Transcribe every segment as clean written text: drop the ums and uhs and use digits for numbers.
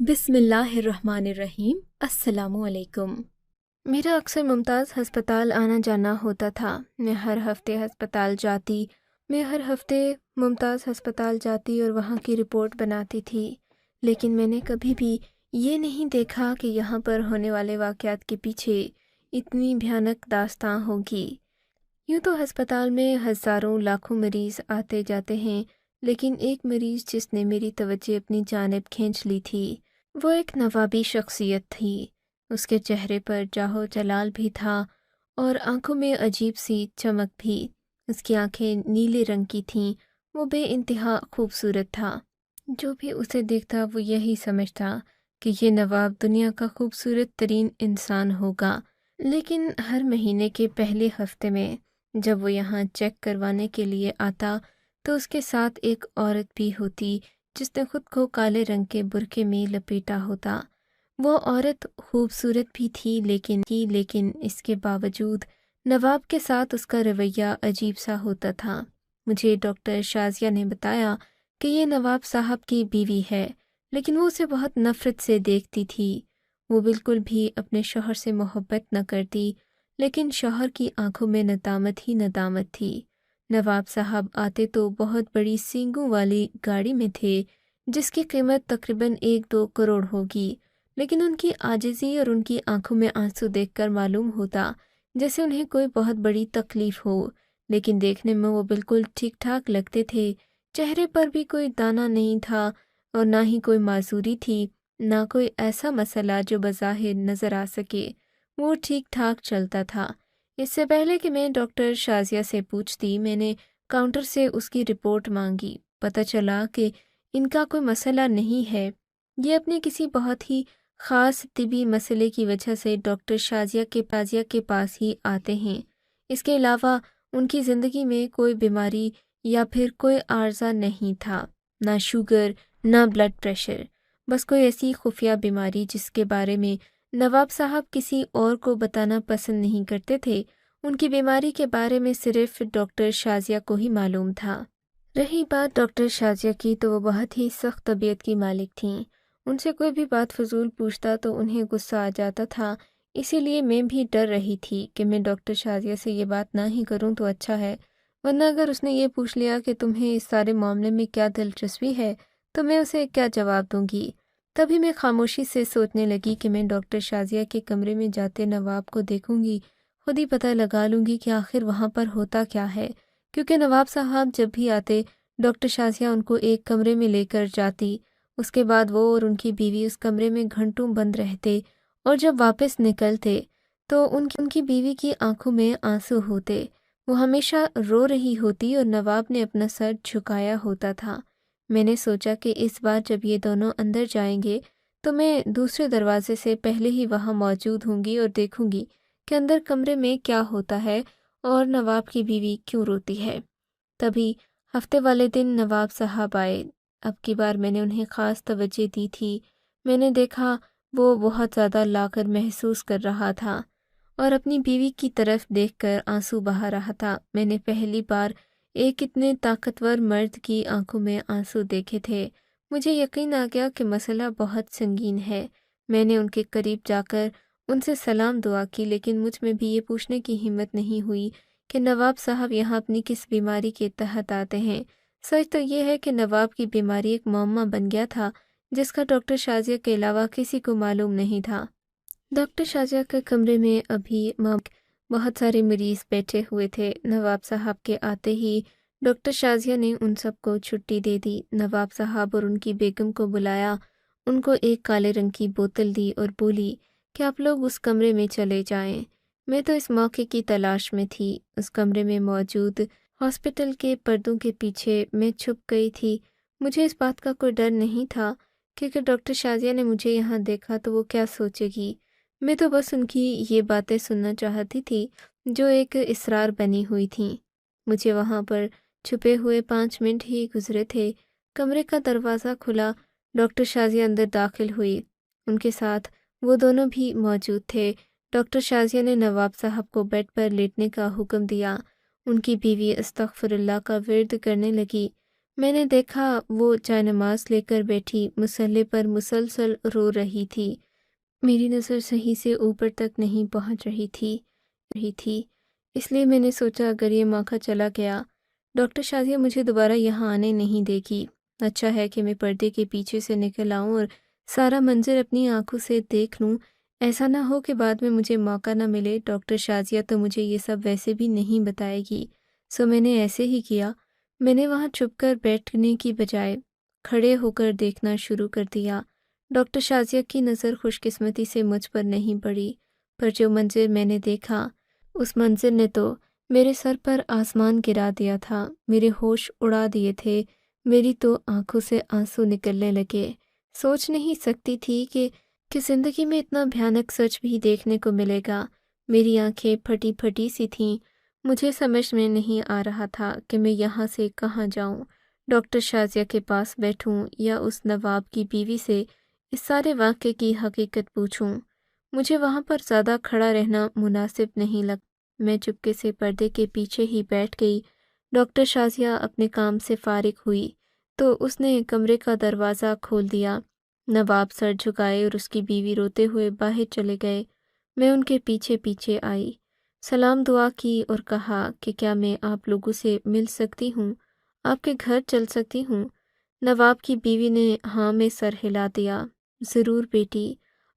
بسم اللہ الرحمن الرحیم۔ السلام علیکم۔ میرا اکثر ممتاز ہسپتال آنا جانا ہوتا تھا۔ میں ہر ہفتے ممتاز ہسپتال جاتی اور وہاں کی رپورٹ بناتی تھی، لیکن میں نے کبھی بھی یہ نہیں دیکھا کہ یہاں پر ہونے والے واقعات کے پیچھے اتنی بھیانک داستاں ہوگی۔ یوں تو ہسپتال میں ہزاروں لاکھوں مریض آتے جاتے ہیں، لیکن ایک مریض جس نے میری توجہ اپنی جانب کھینچ لی تھی وہ ایک نوابی شخصیت تھی۔ اس کے چہرے پر جاہ و جلال بھی تھا اور آنکھوں میں عجیب سی چمک بھی۔ اس کی آنکھیں نیلے رنگ کی تھیں، وہ بے انتہا خوبصورت تھا۔ جو بھی اسے دیکھتا وہ یہی سمجھتا کہ یہ نواب دنیا کا خوبصورت ترین انسان ہوگا۔ لیکن ہر مہینے کے پہلے ہفتے میں جب وہ یہاں چیک کروانے کے لیے آتا تو اس کے ساتھ ایک عورت بھی ہوتی جس نے خود کو کالے رنگ کے برقعے میں لپیٹا ہوتا۔ وہ عورت خوبصورت بھی تھی لیکن اس کے باوجود نواب کے ساتھ اس کا رویہ عجیب سا ہوتا تھا۔ مجھے ڈاکٹر شازیہ نے بتایا کہ یہ نواب صاحب کی بیوی ہے، لیکن وہ اسے بہت نفرت سے دیکھتی تھی۔ وہ بالکل بھی اپنے شوہر سے محبت نہ کرتی، لیکن شوہر کی آنکھوں میں ندامت ہی ندامت تھی۔ نواب صاحب آتے تو بہت بڑی سینگوں والی گاڑی میں تھے جس کی قیمت تقریباً 1-2 کروڑ ہوگی، لیکن ان کی عاجزی اور ان کی آنکھوں میں آنسو دیکھ کر معلوم ہوتا جیسے انہیں کوئی بہت بڑی تکلیف ہو، لیکن دیکھنے میں وہ بالکل ٹھیک ٹھاک لگتے تھے۔ چہرے پر بھی کوئی دانہ نہیں تھا اور نہ ہی کوئی معذوری تھی، نہ کوئی ایسا مسئلہ جو بظاہر نظر آ سکے۔ وہ ٹھیک ٹھاک چلتا تھا۔ اس سے پہلے کہ میں ڈاکٹر شازیہ سے پوچھتی، میں نے کاؤنٹر سے اس کی رپورٹ مانگی۔ پتہ چلا کہ ان کا کوئی مسئلہ نہیں ہے، یہ اپنے کسی بہت ہی خاص طبی مسئلے کی وجہ سے ڈاکٹر شازیہ کے پاس ہی آتے ہیں۔ اس کے علاوہ ان کی زندگی میں کوئی بیماری یا پھر کوئی عارضہ نہیں تھا، نہ شوگر نہ بلڈ پریشر، بس کوئی ایسی خفیہ بیماری جس کے بارے میں نواب صاحب کسی اور کو بتانا پسند نہیں کرتے تھے۔ ان کی بیماری کے بارے میں صرف ڈاکٹر شازیہ کو ہی معلوم تھا۔ رہی بات ڈاکٹر شازیہ کی تو وہ بہت ہی سخت طبیعت کی مالک تھیں۔ ان سے کوئی بھی بات فضول پوچھتا تو انہیں غصہ آ جاتا تھا، اسی لیے میں بھی ڈر رہی تھی کہ میں ڈاکٹر شازیہ سے یہ بات نہ ہی کروں تو اچھا ہے، ورنہ اگر اس نے یہ پوچھ لیا کہ تمہیں اس سارے معاملے میں کیا دلچسپی ہے تو میں اسے کیا جواب دوں گی۔ تبھی میں خاموشی سے سوچنے لگی کہ میں ڈاکٹر شازیہ کے کمرے میں جاتے نواب کو دیکھوں گی، خود ہی پتہ لگا لوں گی کہ آخر وہاں پر ہوتا کیا ہے، کیونکہ نواب صاحب جب بھی آتے ڈاکٹر شازیہ ان کو ایک کمرے میں لے کر جاتی، اس کے بعد وہ اور ان کی بیوی اس کمرے میں گھنٹوں بند رہتے اور جب واپس نکلتے تو ان کی بیوی کی آنکھوں میں آنسو ہوتے۔ وہ ہمیشہ رو رہی ہوتی اور نواب نے اپنا سر جھکایا ہوتا تھا۔ میں نے سوچا کہ اس بار جب یہ دونوں اندر جائیں گے تو میں دوسرے دروازے سے پہلے ہی وہاں موجود ہوں گی اور دیکھوں گی کہ اندر کمرے میں کیا ہوتا ہے اور نواب کی بیوی کیوں روتی ہے۔ تبھی ہفتے والے دن نواب صاحب آئے۔ اب کی بار میں نے انہیں خاص توجہ دی تھی۔ میں نے دیکھا وہ بہت زیادہ لاغر محسوس کر رہا تھا اور اپنی بیوی کی طرف دیکھ کر آنسو بہا رہا تھا۔ میں نے پہلی بار ایک اتنے طاقتور مرد کی آنکھوں میں آنسو دیکھے تھے۔ مجھے یقین آ گیا کہ مسئلہ بہت سنگین ہے۔ میں نے ان کے قریب جا کر ان سے سلام دعا کی، لیکن مجھ میں بھی یہ پوچھنے کی ہمت نہیں ہوئی کہ نواب صاحب یہاں اپنی کس بیماری کے تحت آتے ہیں۔ سچ تو یہ ہے کہ نواب کی بیماری ایک معمہ بن گیا تھا جس کا ڈاکٹر شازیہ کے علاوہ کسی کو معلوم نہیں تھا۔ ڈاکٹر شازیہ کے کمرے میں ابھی بہت سارے مریض بیٹھے ہوئے تھے۔ نواب صاحب کے آتے ہی ڈاکٹر شازیہ نے ان سب کو چھٹی دے دی۔ نواب صاحب اور ان کی بیگم کو بلایا، ان کو ایک کالے رنگ کی بوتل دی اور بولی کہ آپ لوگ اس کمرے میں چلے جائیں۔ میں تو اس موقع کی تلاش میں تھی۔ اس کمرے میں موجود ہاسپٹل کے پردوں کے پیچھے میں چھپ گئی تھی۔ مجھے اس بات کا کوئی ڈر نہیں تھا کیونکہ ڈاکٹر شازیہ نے مجھے یہاں دیکھا تو وہ کیا سوچے گی۔ میں تو بس ان کی یہ باتیں سننا چاہتی تھی جو ایک اسرار بنی ہوئی تھیں۔ مجھے وہاں پر چھپے ہوئے 5 منٹ ہی گزرے تھے۔ کمرے کا دروازہ کھلا، ڈاکٹر شازیہ اندر داخل ہوئی۔ ان کے ساتھ وہ دونوں بھی موجود تھے۔ ڈاکٹر شازیہ نے نواب صاحب کو بیڈ پر لیٹنے کا حکم دیا۔ ان کی بیوی استغفر اللہ کا ورد کرنے لگی۔ میں نے دیکھا وہ جائے نماز لے کر بیٹھی مصلی پر مسلسل رو رہی تھی۔ میری نظر صحیح سے اوپر تک نہیں پہنچ رہی تھی، اس لیے میں نے سوچا اگر یہ موقع چلا گیا ڈاکٹر شازیہ مجھے دوبارہ یہاں آنے نہیں دے گی۔ اچھا ہے کہ میں پردے کے پیچھے سے نکل آؤں اور سارا منظر اپنی آنکھوں سے دیکھ لوں، ایسا نہ ہو کہ بعد میں مجھے موقع نہ ملے۔ ڈاکٹر شازیہ تو مجھے یہ سب ویسے بھی نہیں بتائے گی، سو میں نے ایسے ہی کیا۔ میں نے وہاں چھپ کر بیٹھنے کی بجائے کھڑے ہو کر دیکھنا شروع کر دیا۔ ڈاکٹر شازیہ کی نظر خوش قسمتی سے مجھ پر نہیں پڑی، پر جو منظر میں نے دیکھا اس منظر نے تو میرے سر پر آسمان گرا دیا تھا، میرے ہوش اڑا دیے تھے، میری تو آنکھوں سے آنسو نکلنے لگے۔ سوچ نہیں سکتی تھی کہ زندگی میں اتنا بھیانک سچ بھی دیکھنے کو ملے گا۔ میری آنکھیں پھٹی پھٹی سی تھیں، مجھے سمجھ میں نہیں آ رہا تھا کہ میں یہاں سے کہاں جاؤں، ڈاکٹر شازیہ کے پاس بیٹھوں یا اس نواب کی بیوی سے اس سارے واقعے کی حقیقت پوچھوں۔ مجھے وہاں پر زیادہ کھڑا رہنا مناسب نہیں لگا۔ میں چپکے سے پردے کے پیچھے ہی بیٹھ گئی۔ ڈاکٹر شازیہ اپنے کام سے فارغ ہوئی تو اس نے کمرے کا دروازہ کھول دیا۔ نواب سر جھکائے اور اس کی بیوی روتے ہوئے باہر چلے گئے۔ میں ان کے پیچھے پیچھے آئی، سلام دعا کی اور کہا کہ کیا میں آپ لوگوں سے مل سکتی ہوں، آپ کے گھر چل سکتی ہوں؟ نواب کی بیوی نے ہاں میں سر ہلا دیا۔ ضرور بیٹی،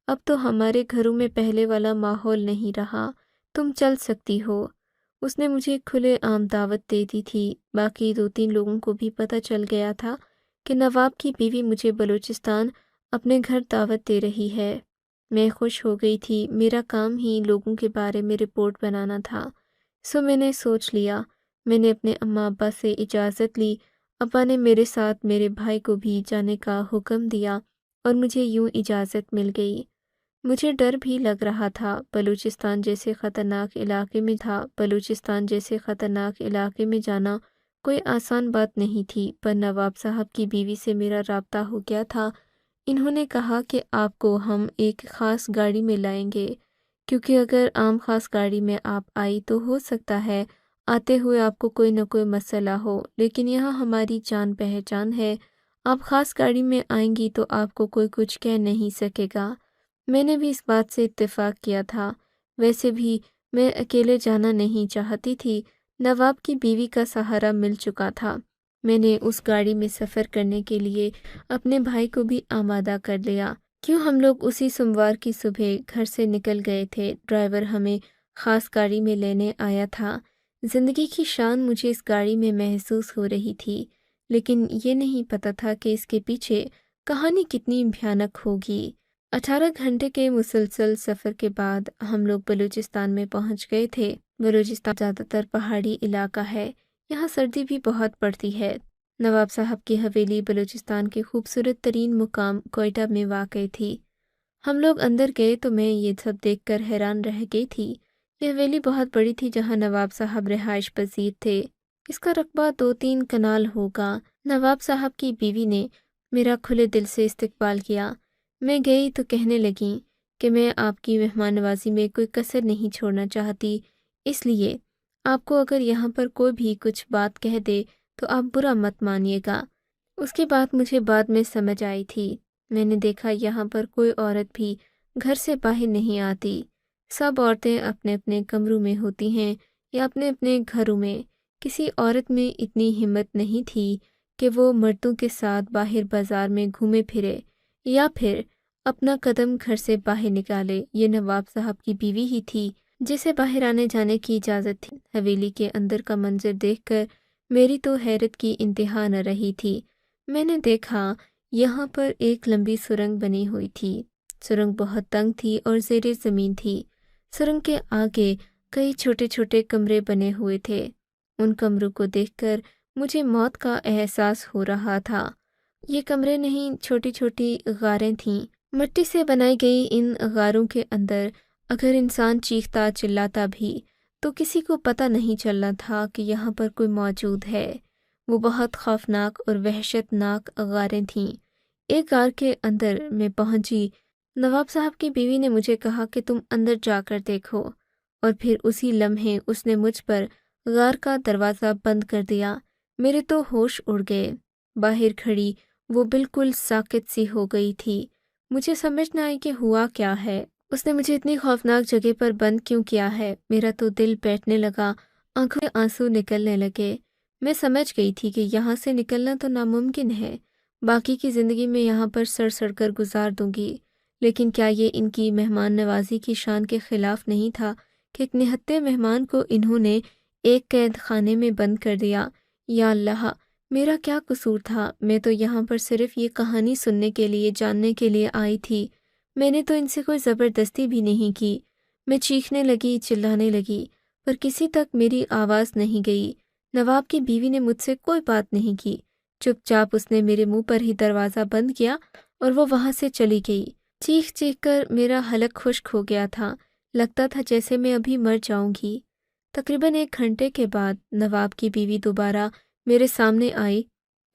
اب تو ہمارے گھروں میں پہلے والا ماحول نہیں رہا، تم چل سکتی ہو۔ اس نے مجھے کھلے عام دعوت دے دی تھی۔ باقی 2-3 لوگوں کو بھی پتہ چل گیا تھا کہ نواب کی بیوی مجھے بلوچستان اپنے گھر دعوت دے رہی ہے۔ میں خوش ہو گئی تھی، میرا کام ہی لوگوں کے بارے میں رپورٹ بنانا تھا، سو میں نے سوچ لیا۔ میں نے اپنے اماں ابا سے اجازت لی، ابا نے میرے ساتھ میرے بھائی کو بھی جانے کا حکم دیا اور مجھے یوں اجازت مل گئی۔ مجھے ڈر بھی لگ رہا تھا، بلوچستان جیسے خطرناک علاقے میں جانا کوئی آسان بات نہیں تھی، پر نواب صاحب کی بیوی سے میرا رابطہ ہو گیا تھا۔ انہوں نے کہا کہ آپ کو ہم ایک خاص گاڑی میں لائیں گے، کیونکہ اگر عام خاص گاڑی میں آپ آئی تو ہو سکتا ہے آتے ہوئے آپ کو کوئی نہ کوئی مسئلہ ہو، لیکن یہاں ہماری جان پہچان ہے، آپ خاص گاڑی میں آئیں گی تو آپ کو کوئی کچھ کہہ نہیں سکے گا۔ میں نے بھی اس بات سے اتفاق کیا تھا، ویسے بھی میں اکیلے جانا نہیں چاہتی تھی، نواب کی بیوی کا سہارا مل چکا تھا۔ میں نے اس گاڑی میں سفر کرنے کے لیے اپنے بھائی کو بھی آمادہ کر لیا، کیوں ہم لوگ اسی سوموار کی صبح گھر سے نکل گئے تھے۔ ڈرائیور ہمیں خاص گاڑی میں لینے آیا تھا۔ زندگی کی شان مجھے اس گاڑی میں محسوس ہو رہی تھی، لیکن یہ نہیں پتہ تھا کہ اس کے پیچھے کہانی کتنی بھیانک ہوگی۔ 18 گھنٹے کے مسلسل سفر کے بعد ہم لوگ بلوچستان میں پہنچ گئے تھے۔ بلوچستان زیادہ تر پہاڑی علاقہ ہے، یہاں سردی بھی بہت پڑتی ہے۔ نواب صاحب کی حویلی بلوچستان کے خوبصورت ترین مقام کوئٹہ میں واقع تھی۔ ہم لوگ اندر گئے تو میں یہ سب دیکھ کر حیران رہ گئی تھی۔ یہ حویلی بہت بڑی تھی جہاں نواب صاحب رہائش پذیر تھے۔ اس کا رقبہ 2-3 کنال ہوگا۔ نواب صاحب کی بیوی نے میرا کھلے دل سے استقبال کیا۔ میں گئی تو کہنے لگیں کہ میں آپ کی مہمان نوازی میں کوئی کسر نہیں چھوڑنا چاہتی، اس لیے آپ کو اگر یہاں پر کوئی بھی کچھ بات کہہ دے تو آپ برا مت مانیے گا۔ اس کی بات مجھے بعد میں سمجھ آئی تھی۔ میں نے دیکھا یہاں پر کوئی عورت بھی گھر سے باہر نہیں آتی، سب عورتیں اپنے اپنے کمروں میں ہوتی ہیں یا اپنے اپنے گھروں میں۔ کسی عورت میں اتنی ہمت نہیں تھی کہ وہ مردوں کے ساتھ باہر بازار میں گھومے پھرے یا پھر اپنا قدم گھر سے باہر نکالے۔ یہ نواب صاحب کی بیوی ہی تھی جسے باہر آنے جانے کی اجازت تھی۔ حویلی کے اندر کا منظر دیکھ کر میری تو حیرت کی انتہا نہ رہی تھی۔ میں نے دیکھا یہاں پر ایک لمبی سرنگ بنی ہوئی تھی۔ سرنگ بہت تنگ تھی اور زیر زمین تھی۔ سرنگ کے آگے کئی چھوٹے چھوٹے کمرے بنے ہوئے تھے۔ ان کمروں کو دیکھ کر مجھے موت کا احساس ہو رہا تھا۔ یہ کمرے نہیں، چھوٹی چھوٹی غاریں تھیں۔ مٹی سے بنائی گئی ان غاروں کے اندر اگر انسان چیختا چلاتا بھی تو کسی کو پتہ نہیں چلنا تھا کہ یہاں پر کوئی موجود ہے۔ وہ بہت خوفناک اور وحشت ناک غاریں تھیں۔ ایک غار کے اندر میں پہنچی، نواب صاحب کی بیوی نے مجھے کہا کہ تم اندر جا کر دیکھو، اور پھر اسی لمحے اس نے مجھ پر غار کا دروازہ بند کر دیا۔ میرے تو ہوش اڑ گئے۔ باہر کھڑی وہ بالکل ساکت سی ہو گئی تھی۔ مجھے سمجھ نہ آئی کہ ہوا کیا ہے، اس نے مجھے اتنی خوفناک جگہ پر بند کیوں کیا ہے۔ میرا تو دل بیٹھنے لگا، آنکھوں سے آنسو نکلنے لگے۔ میں سمجھ گئی تھی کہ یہاں سے نکلنا تو ناممکن ہے، باقی کی زندگی میں یہاں پر سڑ سڑ کر گزار دوں گی، لیکن کیا یہ ان کی مہمان نوازی کی شان کے خلاف نہیں تھا کہ ایک نہتے مہمان کو انہوں نے ایک قید خانے میں بند کر دیا؟ یا اللہ، میرا کیا قصور تھا؟ میں تو یہاں پر صرف یہ کہانی سننے کے لیے، جاننے کے لیے آئی تھی۔ میں نے تو ان سے کوئی زبردستی بھی نہیں کی۔ میں چیخنے لگی، چلانے لگی، پر کسی تک میری آواز نہیں گئی۔ نواب کی بیوی نے مجھ سے کوئی بات نہیں کی، چپ چاپ اس نے میرے منہ پر ہی دروازہ بند کیا اور وہ وہاں سے چلی گئی۔ چیخ چیخ کر میرا حلق خشک ہو گیا تھا، لگتا تھا جیسے میں ابھی مر جاؤں گی۔ تقریباً 1 گھنٹے کے بعد نواب کی بیوی دوبارہ میرے سامنے آئی۔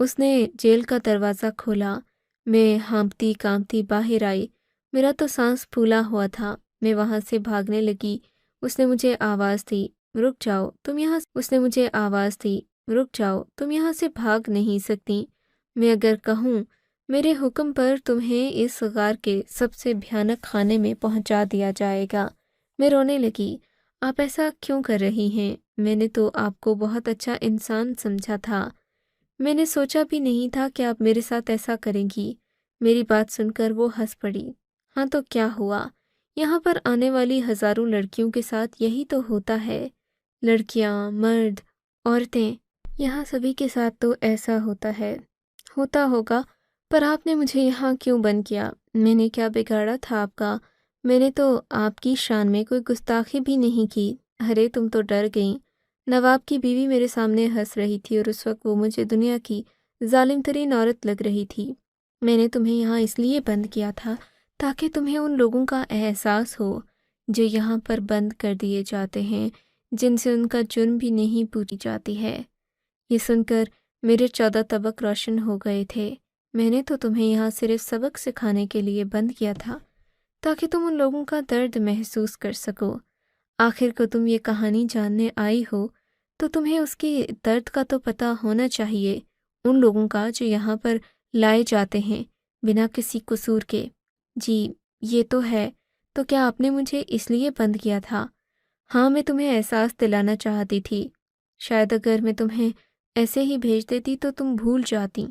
اس نے جیل کا دروازہ کھولا۔ میں ہانپتی کانپتی باہر آئی۔ میرا تو سانس پھولا ہوا تھا۔ میں وہاں سے بھاگنے لگی۔ اس نے مجھے آواز دی، رک جاؤ تم یہاں سے بھاگ نہیں سکتی۔ میں اگر کہوں، میرے حکم پر تمہیں اس غار کے سب سے بھیانک خانے میں پہنچا دیا جائے گا۔ میں رونے لگی۔ آپ ایسا کیوں کر رہی ہیں؟ میں نے تو آپ کو بہت اچھا انسان سمجھا تھا۔ میں نے سوچا بھی نہیں تھا کہ آپ میرے ساتھ ایسا کریں گی۔ میری بات سن کر وہ ہنس پڑی۔ ہاں تو کیا ہوا؟ یہاں پر آنے والی ہزاروں لڑکیوں کے ساتھ یہی تو ہوتا ہے۔ لڑکیاں، مرد، عورتیں، یہاں سبھی کے ساتھ تو ایسا ہوتا ہے۔ ہوتا ہوگا، پر آپ نے مجھے یہاں کیوں بند کیا؟ میں نے کیا بگاڑا تھا آپ کا؟ میں نے تو آپ کی شان میں کوئی گستاخی بھی نہیں کی۔ ارے تم تو ڈر گئیں۔ نواب کی بیوی میرے سامنے ہنس رہی تھی اور اس وقت وہ مجھے دنیا کی ظالم ترین عورت لگ رہی تھی۔ میں نے تمہیں یہاں اس لیے بند کیا تھا تاکہ تمہیں ان لوگوں کا احساس ہو جو یہاں پر بند کر دیے جاتے ہیں، جن سے ان کا جرم بھی نہیں پوچھی جاتی ہے۔ یہ سن کر میرے 14 طبق روشن ہو گئے تھے۔ میں نے تو تمہیں یہاں صرف سبق سکھانے کے لیے بند کیا تھا تاکہ تم ان لوگوں کا درد محسوس کر سکو۔ آخر کو تم یہ کہانی جاننے آئی ہو تو تمہیں اس کی درد کا تو پتہ ہونا چاہیے، ان لوگوں کا جو یہاں پر لائے جاتے ہیں بنا کسی قصور کے۔ جی یہ تو ہے۔ تو کیا آپ نے مجھے اس لیے بند کیا تھا؟ ہاں، میں تمہیں احساس دلانا چاہتی تھی۔ شاید اگر میں تمہیں ایسے ہی بھیج دیتی تو تم بھول جاتی،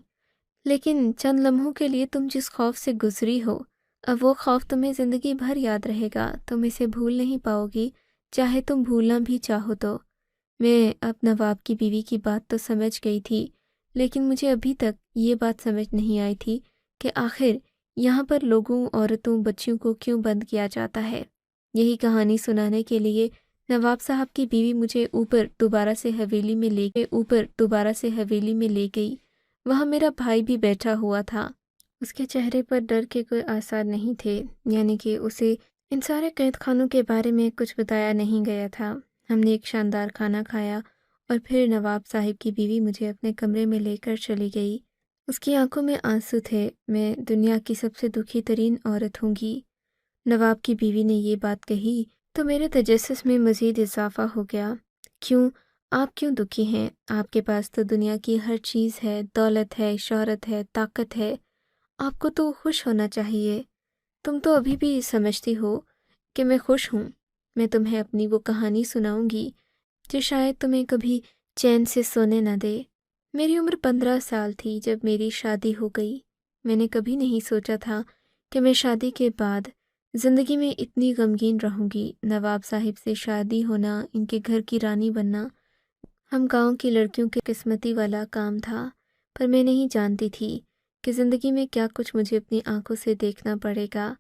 لیکن چند لمحوں کے لیے تم جس خوف سے گزری ہو، اب وہ خوف تمہیں زندگی بھر یاد رہے گا۔ تم اسے بھول نہیں پاؤ گی، چاہے تم بھولنا بھی چاہو تو۔ میں اب نواب کی بیوی کی بات تو سمجھ گئی تھی، لیکن مجھے ابھی تک یہ بات سمجھ نہیں آئی تھی کہ آخر یہاں پر لوگوں، عورتوں، بچیوں کو کیوں بند کیا جاتا ہے۔ یہی کہانی سنانے کے لیے نواب صاحب کی بیوی مجھے اوپر دوبارہ سے حویلی میں لے گئی۔ وہاں میرا بھائی بھی بیٹھا ہوا تھا۔ اس کے چہرے پر ڈر کے کوئی آثار نہیں تھے، یعنی کہ اسے ان سارے قید خانوں کے بارے میں کچھ بتایا نہیں گیا تھا۔ ہم نے ایک شاندار کھانا کھایا اور پھر نواب صاحب کی بیوی مجھے اپنے کمرے میں لے کر چلی گئی۔ اس کی آنکھوں میں آنسو تھے۔ میں دنیا کی سب سے دکھی ترین عورت ہوں گی۔ نواب کی بیوی نے یہ بات کہی تو میرے تجسس میں مزید اضافہ ہو گیا۔ کیوں؟ آپ کیوں دکھی ہیں؟ آپ کے پاس تو دنیا کی ہر چیز ہے، دولت ہے، شہرت ہے، طاقت ہے۔ آپ کو تو خوش ہونا چاہیے۔ تم تو ابھی بھی سمجھتی ہو کہ میں خوش ہوں۔ میں تمہیں اپنی وہ کہانی سناؤں گی جو شاید تمہیں کبھی چین سے سونے نہ دے۔ میری عمر 15 سال تھی جب میری شادی ہو گئی۔ میں نے کبھی نہیں سوچا تھا کہ میں شادی کے بعد زندگی میں اتنی غمگین رہوں گی۔ نواب صاحب سے شادی ہونا، ان کے گھر کی رانی بننا، ہم گاؤں کی لڑکیوں کے قسمتی والا کام تھا، پر میں نہیں جانتی تھی کہ زندگی میں کیا کچھ مجھے اپنی آنکھوں سے دیکھنا پڑے گا۔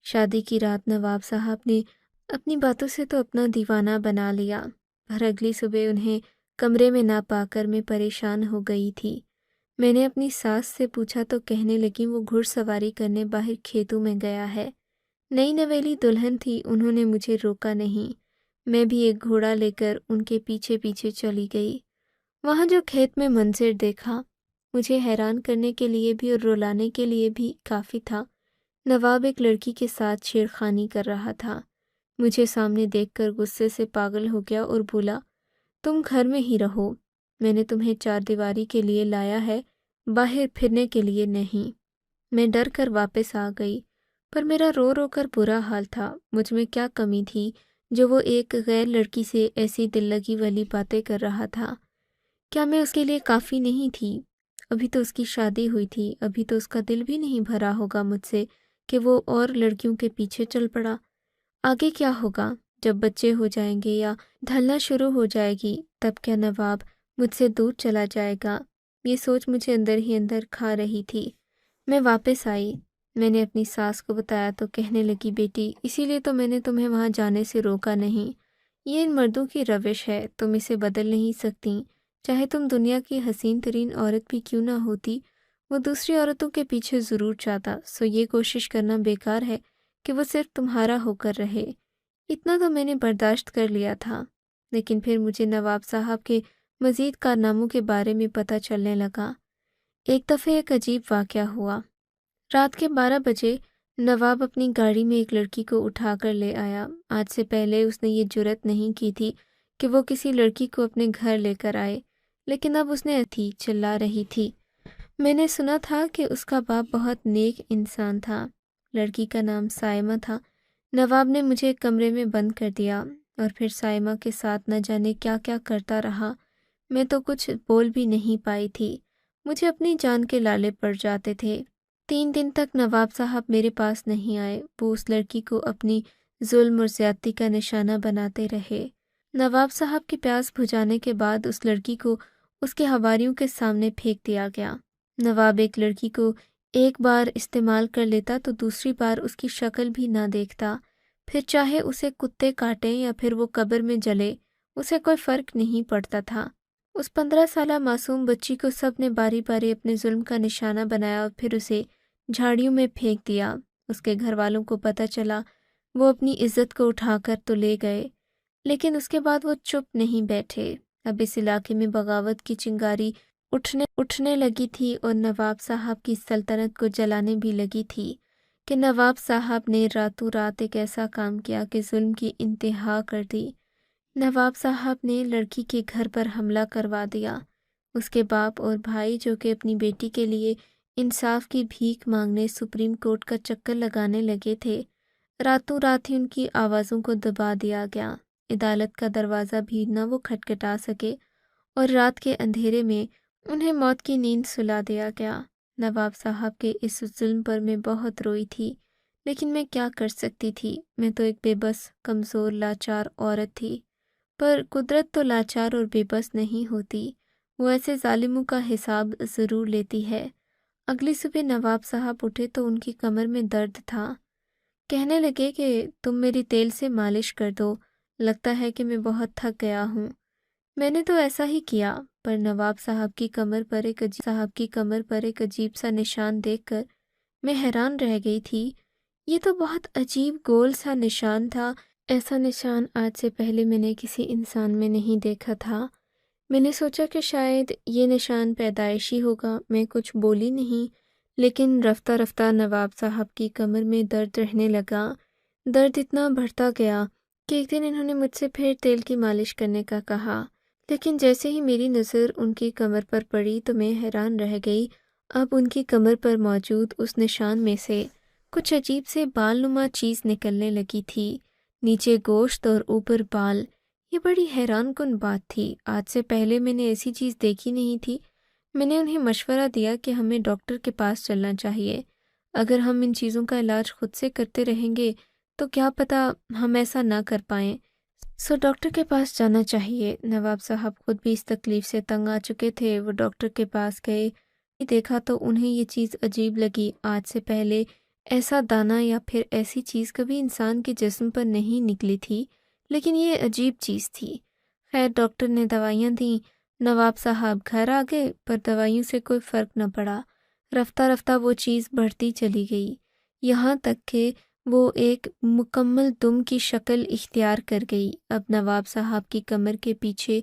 شادی کی رات نواب صاحب نے اپنی باتوں سے تو اپنا دیوانہ بنا لیا، پر اگلی صبح انہیں کمرے میں نہ پا کر میں پریشان ہو گئی تھی۔ میں نے اپنی ساس سے پوچھا تو کہنے لگی وہ گھڑ سواری کرنے باہر کھیتوں میں گیا ہے۔ نئی نویلی دلہن تھی، انہوں نے مجھے روکا نہیں۔ میں بھی ایک گھوڑا لے کر ان کے پیچھے پیچھے چلی گئی۔ وہاں جو کھیت میں منظر دیکھا، مجھے حیران کرنے کے لیے بھی اور رلانے کے لیے بھی کافی تھا۔ نواب ایک لڑکی کے ساتھ چھیڑخانی کر رہا تھا۔ مجھے سامنے دیکھ کر غصے سے پاگل ہو گیا اور بولا، تم گھر میں ہی رہو، میں نے تمہیں 4 دیواری کے لیے لایا ہے، باہر پھرنے کے لیے نہیں۔ میں ڈر کر واپس آ گئی، پر میرا رو رو کر برا حال تھا۔ مجھ میں کیا کمی تھی جو وہ ایک غیر لڑکی سے ایسی دل لگی والی باتیں کر رہا تھا؟ کیا میں اس کے لیے کافی نہیں تھی؟ ابھی تو اس کی شادی ہوئی تھی، ابھی تو اس کا دل بھی نہیں بھرا ہوگا مجھ سے کہ وہ اور لڑکیوں کے پیچھے چل پڑا۔ آگے کیا ہوگا؟ جب بچے ہو جائیں گے یا ڈھلنا شروع ہو جائے گی، تب کیا نواب مجھ سے دور چلا جائے گا؟ یہ سوچ مجھے اندر ہی اندر کھا رہی تھی۔ میں واپس آئی، میں نے اپنی ساس کو بتایا تو کہنے لگی، بیٹی اسی لیے تو میں نے تمہیں وہاں جانے سے روکا نہیں۔ یہ ان مردوں کی روش ہے، تم اسے بدل نہیں سکتی۔ چاہے تم دنیا کی حسین ترین عورت بھی کیوں نہ ہوتی، وہ دوسری عورتوں کے پیچھے ضرور جاتا، سو یہ کوشش کرنا بیکار ہے کہ وہ صرف تمہارا ہو کر رہے۔ اتنا تو میں نے برداشت کر لیا تھا، لیکن پھر مجھے نواب صاحب کے مزید کارناموں کے بارے میں پتہ چلنے لگا۔ ایک دفعہ ایک عجیب واقعہ ہوا۔ رات کے 12 بجے نواب اپنی گاڑی میں ایک لڑکی کو اٹھا کر لے آیا۔ آج سے پہلے اس نے یہ جرأت نہیں کی تھی کہ وہ کسی لڑکی کو اپنے گھر لے کر آئے، لیکن اب اس نے چلا رہی تھی۔ میں نے سنا تھا کہ اس کا باپ بہت نیک انسان تھا۔ لڑکی کا نام سائمہ تھا۔ نواب نے مجھے ایک کمرے میں بند کر دیا اور پھر سائمہ کے ساتھ نہ جانے کیا کیا کرتا رہا۔ میں تو کچھ بول بھی نہیں پائی تھی، مجھے اپنی جان کے لالے پڑ جاتے تھے۔ 3 دن تک نواب صاحب میرے پاس نہیں آئے۔ وہ اس لڑکی کو اپنی ظلم اور زیادتی کا نشانہ بناتے رہے۔ نواب صاحب کی پیاس بجھانے کے بعد اس لڑکی کو اس کے حواریوں کے سامنے پھینک دیا گیا۔ نواب ایک لڑکی کو ایک بار استعمال کر لیتا تو دوسری بار اس کی شکل بھی نہ دیکھتا، پھر چاہے اسے کتے کاٹیں یا پھر وہ قبر میں جلے، اسے کوئی فرق نہیں پڑتا تھا۔ اس 15 سالہ معصوم بچی کو سب نے باری باری اپنے ظلم کا نشانہ بنایا اور پھر اسے جھاڑیوں میں پھینک دیا۔ اس کے گھر والوں کو پتہ چلا، وہ اپنی عزت کو اٹھا کر تو لے گئے، لیکن اس کے بعد وہ چپ نہیں بیٹھے۔ اب اس علاقے میں بغاوت کی چنگاری اٹھنے لگی تھی اور نواب صاحب کی سلطنت کو جلانے بھی لگی تھی کہ نواب صاحب نے راتوں رات ایک ایسا کام کیا کہ ظلم کی انتہا کر دی۔ نواب صاحب نے لڑکی کے گھر پر حملہ کروا دیا۔ اس کے باپ اور بھائی جو کہ اپنی بیٹی کے لیے انصاف کی بھیک مانگنے سپریم کورٹ کا چکر لگانے لگے تھے، راتوں رات ہی ان کی آوازوں کو دبا دیا گیا۔ عدالت کا دروازہ بھی نہ وہ کھٹکھٹا سکے اور رات کے اندھیرے میں انہیں موت کی نیند سلا دیا گیا۔ نواب صاحب کے اس ظلم پر میں بہت روئی تھی، لیکن میں کیا کر سکتی تھی؟ میں تو ایک بے بس، کمزور، لاچار عورت تھی۔ پر قدرت تو لاچار اور بے بس نہیں ہوتی، وہ ایسے ظالموں کا حساب ضرور لیتی ہے۔ اگلی صبح نواب صاحب اٹھے تو ان کی کمر میں درد تھا۔ کہنے لگے کہ تم میری تیل سے مالش کر دو، لگتا ہے کہ میں بہت تھک گیا ہوں۔ میں نے تو ایسا ہی کیا، پر نواب صاحب کی کمر پر ایک عجیب سا نشان دیکھ کر میں حیران رہ گئی تھی۔ یہ تو بہت عجیب گول سا نشان تھا، ایسا نشان آج سے پہلے میں نے کسی انسان میں نہیں دیکھا تھا۔ میں نے سوچا کہ شاید یہ نشان پیدائشی ہوگا۔ میں کچھ بولی نہیں، لیکن رفتہ رفتہ نواب صاحب کی کمر میں درد رہنے لگا۔ درد اتنا بڑھتا گیا کہ ایک دن انہوں نے مجھ سے پھر تیل کی مالش کرنے کا کہا، لیکن جیسے ہی میری نظر ان کی کمر پر پڑی تو میں حیران رہ گئی۔ اب ان کی کمر پر موجود اس نشان میں سے کچھ عجیب سے بال نما چیز نکلنے لگی تھی، نیچے گوشت اور اوپر بال۔ یہ بڑی حیران کن بات تھی، آج سے پہلے میں نے ایسی چیز دیکھی نہیں تھی۔ میں نے انہیں مشورہ دیا کہ ہمیں ڈاکٹر کے پاس چلنا چاہیے۔ اگر ہم ان چیزوں کا علاج خود سے کرتے رہیں گے تو کیا پتہ ہم ایسا نہ کر پائیں، سو ڈاکٹر کے پاس جانا چاہیے۔ نواب صاحب خود بھی اس تکلیف سے تنگ آ چکے تھے۔ وہ ڈاکٹر کے پاس گئے، دیکھا تو انہیں یہ چیز عجیب لگی۔ آج سے پہلے ایسا دانہ یا پھر ایسی چیز کبھی انسان کے جسم پر نہیں نکلی تھی، لیکن یہ عجیب چیز تھی۔ خیر ڈاکٹر نے دوائیاں دیں، نواب صاحب گھر آ گئے، پر دوائیوں سے کوئی فرق نہ پڑا۔ رفتہ رفتہ وہ چیز بڑھتی چلی گئی، یہاں تک کہ وہ ایک مکمل دم کی شکل اختیار کر گئی۔ اب نواب صاحب کی کمر کے پیچھے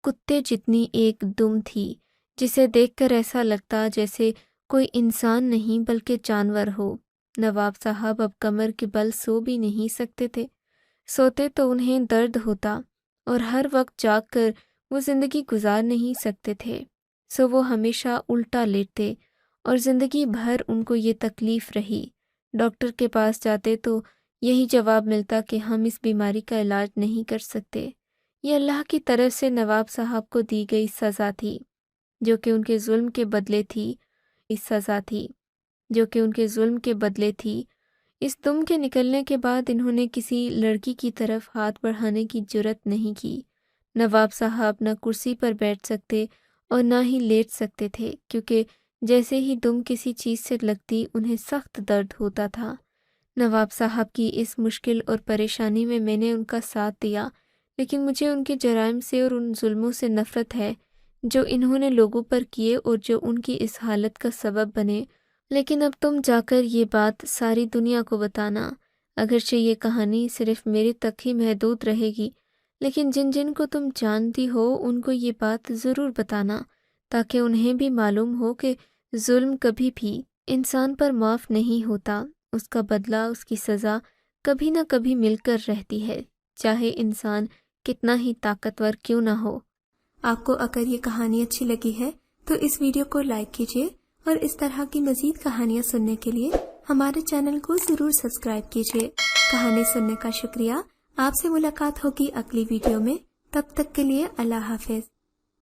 کتے جتنی ایک دم تھی، جسے دیکھ کر ایسا لگتا جیسے کوئی انسان نہیں بلکہ جانور ہو۔ نواب صاحب اب کمر کے بل سو بھی نہیں سکتے تھے، سوتے تو انہیں درد ہوتا اور ہر وقت جاگ کر وہ زندگی گزار نہیں سکتے تھے۔ سو وہ ہمیشہ الٹا لیٹتے اور زندگی بھر ان کو یہ تکلیف رہی۔ ڈاکٹر کے پاس جاتے تو یہی جواب ملتا کہ ہم اس بیماری کا علاج نہیں کر سکتے۔ یہ اللہ کی طرف سے نواب صاحب کو دی گئی سزا تھی، جو کہ ان کے ظلم کے بدلے تھی۔ اس دم کے نکلنے کے بعد انہوں نے کسی لڑکی کی طرف ہاتھ بڑھانے کی جرت نہیں کی۔ نواب صاحب نہ کرسی پر بیٹھ سکتے اور نہ ہی لیٹ سکتے تھے، کیونکہ جیسے ہی دم کسی چیز سے لگتی انہیں سخت درد ہوتا تھا۔ نواب صاحب کی اس مشکل اور پریشانی میں نے ان کا ساتھ دیا، لیکن مجھے ان کے جرائم سے اور ان ظلموں سے نفرت ہے جو انہوں نے لوگوں پر کیے اور جو ان کی اس حالت کا سبب بنے۔ لیکن اب تم جا کر یہ بات ساری دنیا کو بتانا، اگرچہ یہ کہانی صرف میرے تک ہی محدود رہے گی، لیکن جن جن کو تم جانتی ہو ان کو یہ بات ضرور بتانا، تاکہ انہیں بھی معلوم ہو کہ ظلم کبھی بھی انسان پر معاف نہیں ہوتا، اس کا بدلہ، اس کی سزا کبھی نہ کبھی مل کر رہتی ہے، چاہے انسان کتنا ہی طاقتور کیوں نہ ہو۔ آپ کو اگر یہ کہانی اچھی لگی ہے تو اس ویڈیو کو لائک کیجیے، اور اس طرح کی مزید کہانیاں سننے کے لیے ہمارے چینل کو ضرور سبسکرائب کیجیے۔ کہانی سننے کا شکریہ۔ آپ سے ملاقات ہوگی اگلی ویڈیو میں، تب تک کے لیے اللہ حافظ۔